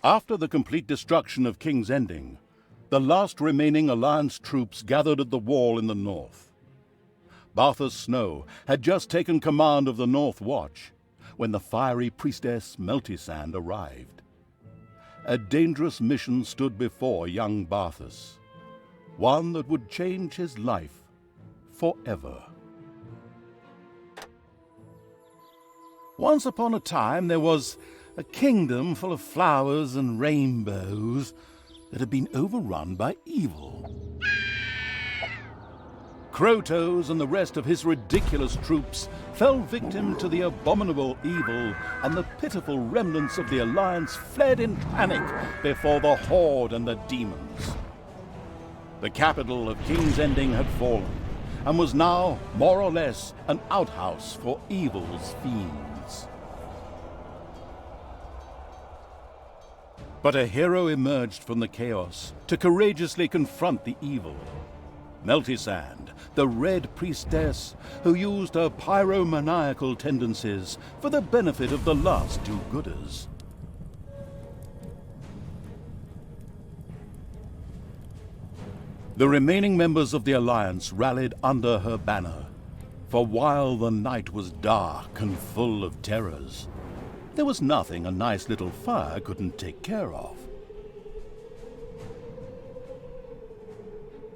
After the complete destruction of King's Ending, the last remaining Alliance troops gathered at the wall in the north. Bathurst Snow had just taken command of the North Watch when the fiery priestess Meltisand arrived. A dangerous mission stood before young Bathurst, one that would change his life forever. Once upon a time there was a kingdom full of flowers and rainbows that had been overrun by evil. Krotos and the rest of his ridiculous troops fell victim to the abominable evil, and the pitiful remnants of the Alliance fled in panic before the Horde and the demons. The capital of King's Ending had fallen, and was now, more or less, an outhouse for evil's fiends. But a hero emerged from the chaos to courageously confront the evil. Meltisand, the Red Priestess, who used her pyromaniacal tendencies for the benefit of the last do-gooders. The remaining members of the Alliance rallied under her banner, for while the night was dark and full of terrors, there was nothing a nice little fire couldn't take care of.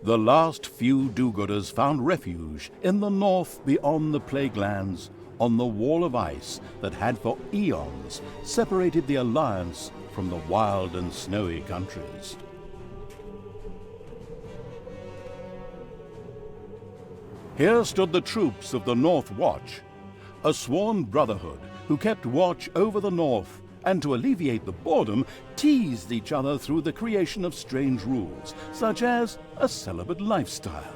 The last few do-gooders found refuge in the north beyond the Plague Lands, on the wall of ice that had for eons separated the Alliance from the wild and snowy countries. Here stood the troops of the North Watch, a sworn brotherhood who kept watch over the north, and to alleviate the boredom, teased each other through the creation of strange rules, such as a celibate lifestyle.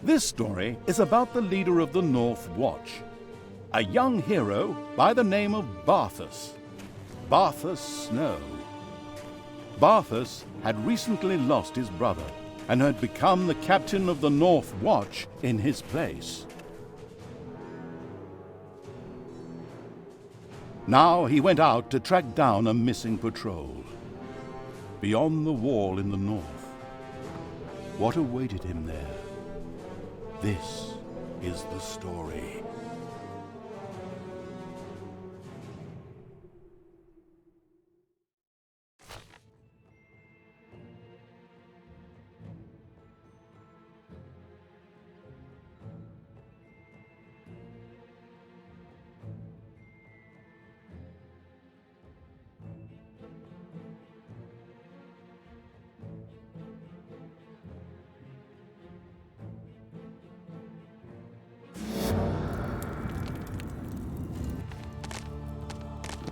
This story is about the leader of the North Watch, a young hero by the name of Bathurst Snow. Bathurst had recently lost his brother and had become the captain of the North Watch in his place. Now he went out to track down a missing patrol. Beyond the wall in the north, what awaited him there? This is the story.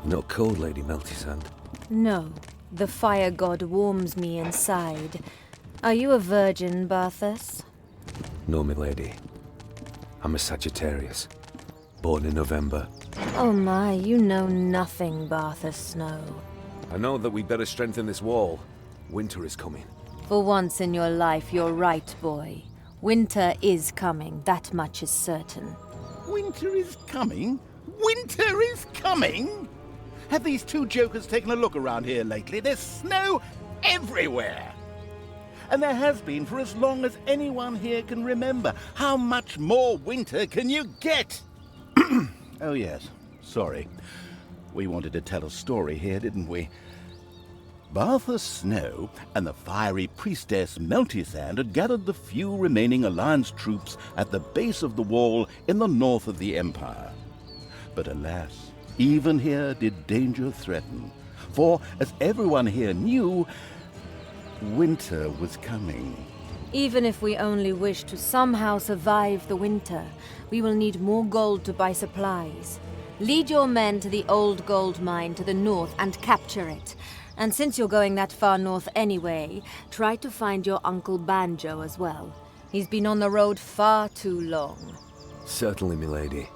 Not cold, Lady Meltisand? No. The fire god warms me inside. Are you a virgin, Bathurst? No, milady. I'm a Sagittarius, born in November. Oh my, you know nothing, Bathurst Snow. I know that we'd better strengthen this wall. Winter is coming. For once in your life, you're right, boy. Winter is coming, that much is certain. Winter is coming? Winter is coming? Have these two jokers taken a look around here lately? There's snow everywhere. And there has been for as long as anyone here can remember. How much more winter can you get? Oh yes, sorry. We wanted to tell a story here, didn't we? Bathurst Snow and the fiery priestess Meltisand had gathered the few remaining Alliance troops at the base of the wall in the north of the Empire. But alas, even here did danger threaten, for, as everyone here knew, winter was coming. Even if we only wish to somehow survive the winter, we will need more gold to buy supplies. Lead your men to the old gold mine to the north and capture it. And since you're going that far north anyway, try to find your Uncle Banjo as well. He's been on the road far too long. Certainly, milady.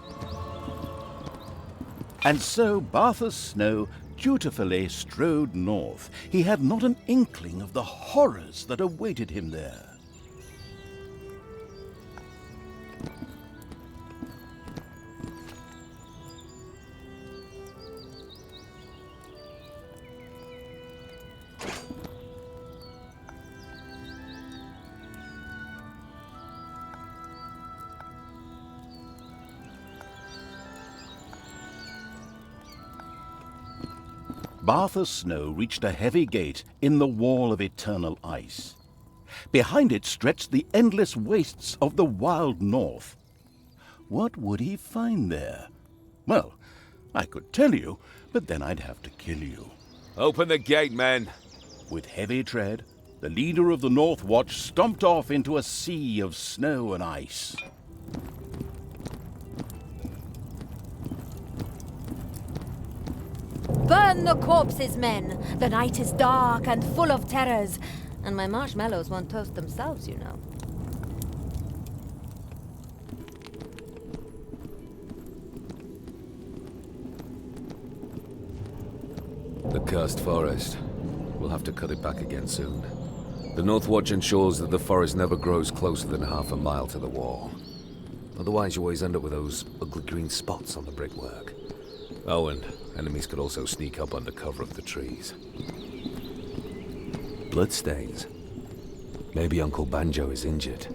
And so Bathurst Snow dutifully strode north, he had not an inkling of the horrors that awaited him there. Bathurst Snow reached a heavy gate in the wall of eternal ice. Behind it stretched the endless wastes of the wild north. What would he find there? Well, I could tell you, but then I'd have to kill you. Open the gate, men. With heavy tread, the leader of the North Watch stomped off into a sea of snow and ice. Burn the corpses, men! The night is dark and full of terrors, and my marshmallows won't toast themselves, you know. The cursed forest. We'll have to cut it back again soon. The North Watch ensures that the forest never grows closer than half a mile to the wall. Otherwise, you always end up with those ugly green spots on the brickwork. Oh, and enemies could also sneak up under cover of the trees. Bloodstains. Maybe Uncle Banjo is injured.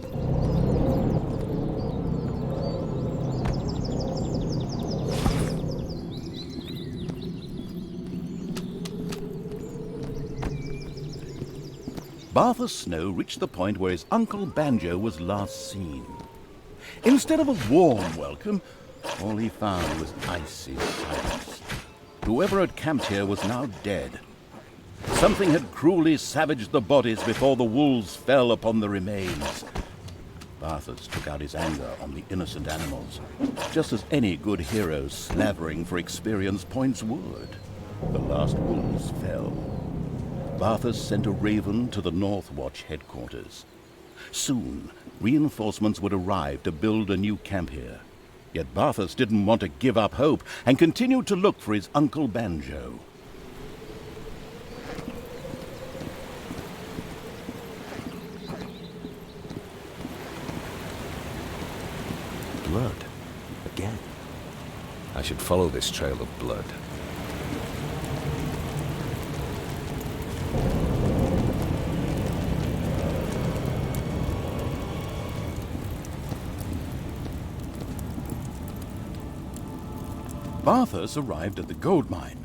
Bathurst Snow reached the point where his Uncle Banjo was last seen. Instead of a warm welcome, all he found was icy silence. Whoever had camped here was now dead. Something had cruelly savaged the bodies before the wolves fell upon the remains. Bathurst took out his anger on the innocent animals, just as any good hero slavering for experience points would. The last wolves fell. Bathurst sent a raven to the North Watch headquarters. Soon, reinforcements would arrive to build a new camp here. Yet Bathurst didn't want to give up hope and continued to look for his Uncle Banjo. Blood. Again. I should follow this trail of blood. Bathurst arrived at the gold mine.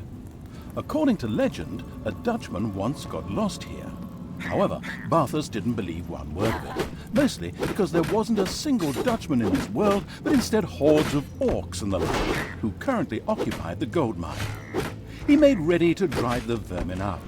According to legend, a Dutchman once got lost here. However, Bathurst didn't believe one word of it, mostly because there wasn't a single Dutchman in this world, but instead hordes of orcs and the like, who currently occupied the gold mine. He made ready to drive the vermin out.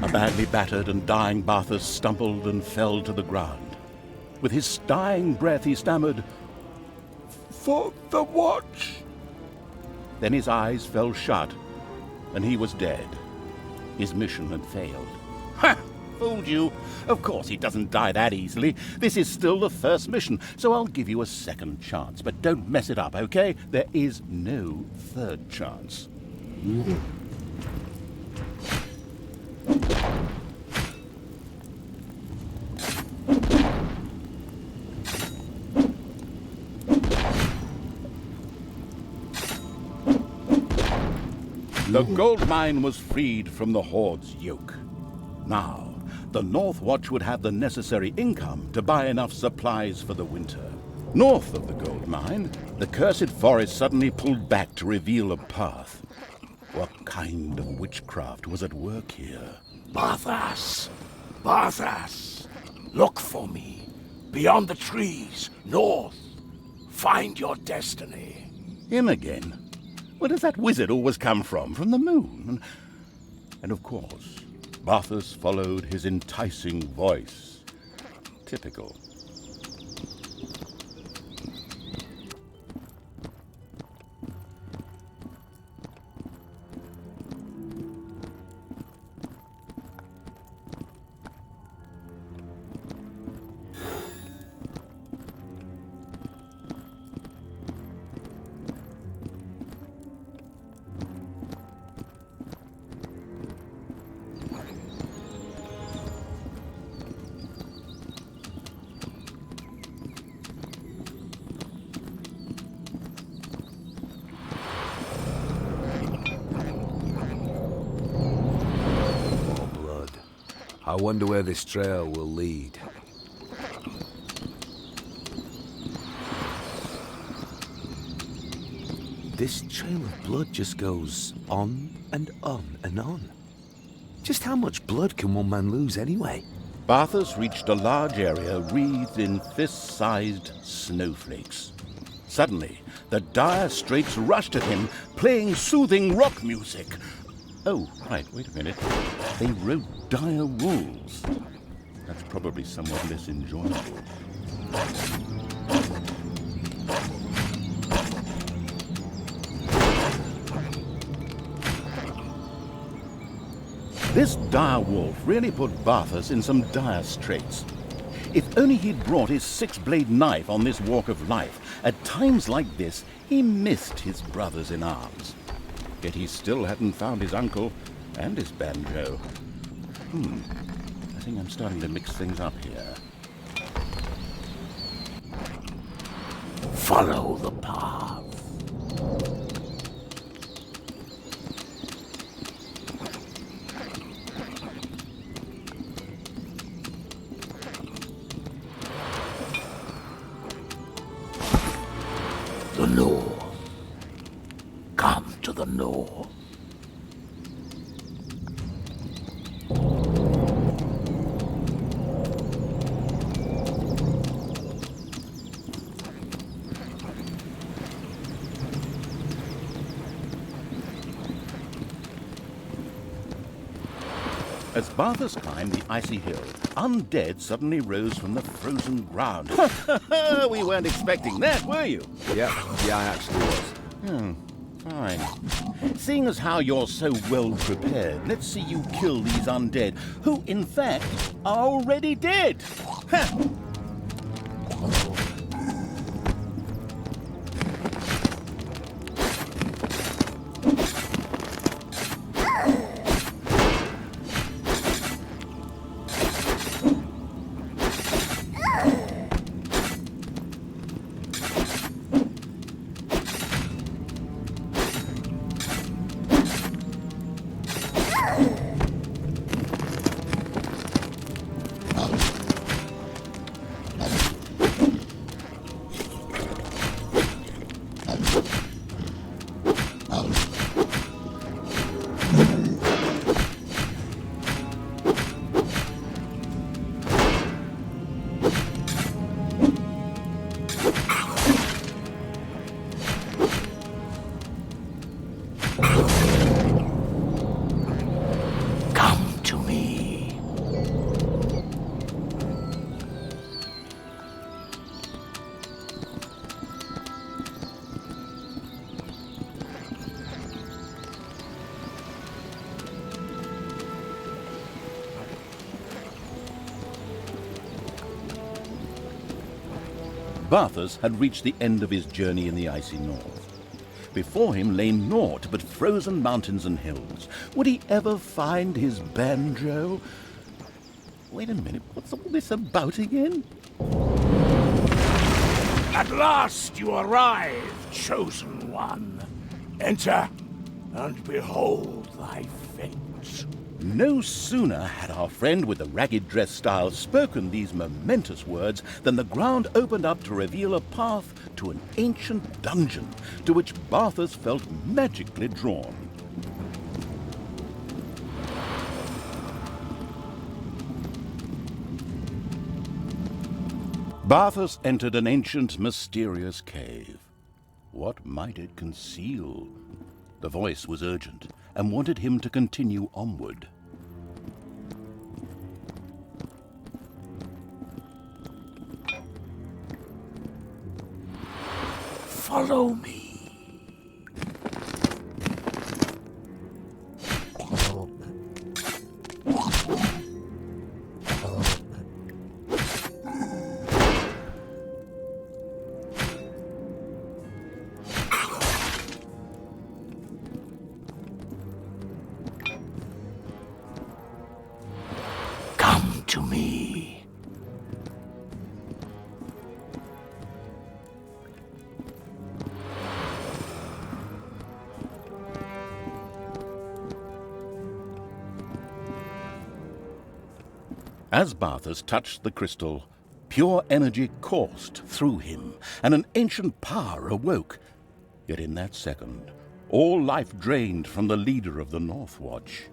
A badly battered and dying Bathurst stumbled and fell to the ground. With his dying breath he stammered, "For the watch!" Then his eyes fell shut, and he was dead. His mission had failed. Ha! Fooled you. Of course he doesn't die that easily. This is still the first mission, so I'll give you a second chance. But don't mess it up, okay? There is no third chance. The gold mine was freed from the Horde's yoke. Now, the North Watch would have the necessary income to buy enough supplies for the winter. North of the gold mine, the cursed forest suddenly pulled back to reveal a path. What kind of witchcraft was at work here? Bathurst! Bathurst! Look for me. Beyond the trees, north. Find your destiny. Him again? Where does that wizard always come from? From the moon? And of course, Bathurst followed his enticing voice. Typical. I wonder where this trail will lead. This trail of blood just goes on and on and on. Just how much blood can one man lose anyway? Bathurst reached a large area wreathed in fist-sized snowflakes. Suddenly, the dire straits rushed at him, playing soothing rock music. Oh, right, wait a minute. They rode dire wolves. That's probably somewhat less enjoyable. This dire wolf really put Bathurst in some dire straits. If only he'd brought his six-blade knife on this walk of life. At times like this, he missed his brothers in arms. Yet he still hadn't found his uncle and his banjo. I think I'm starting to mix things up here. Follow the path. The north. Come to the north. As Bathurst climbed the icy hill, undead suddenly rose from the frozen ground. We weren't expecting that, were you? Yeah, I actually was. Fine. Seeing as how you're so well prepared, let's see you kill these undead, who in fact are already dead. Ha! Come to me. Bathurst had reached the end of his journey in the icy north. Before him lay naught but frozen mountains and hills. Would he ever find his banjo? Wait a minute, what's all this about again? At last you arrive, chosen one. Enter and behold thy fate. No sooner had our friend with the ragged dress style spoken these momentous words than the ground opened up to reveal a path to an ancient dungeon to which Bathurst felt magically drawn. Bathurst entered an ancient, mysterious cave. What might it conceal? The voice was urgent and wanted him to continue onward. Follow me. Come to me. As Bathurst touched the crystal, pure energy coursed through him, and an ancient power awoke. Yet in that second, all life drained from the leader of the North Watch.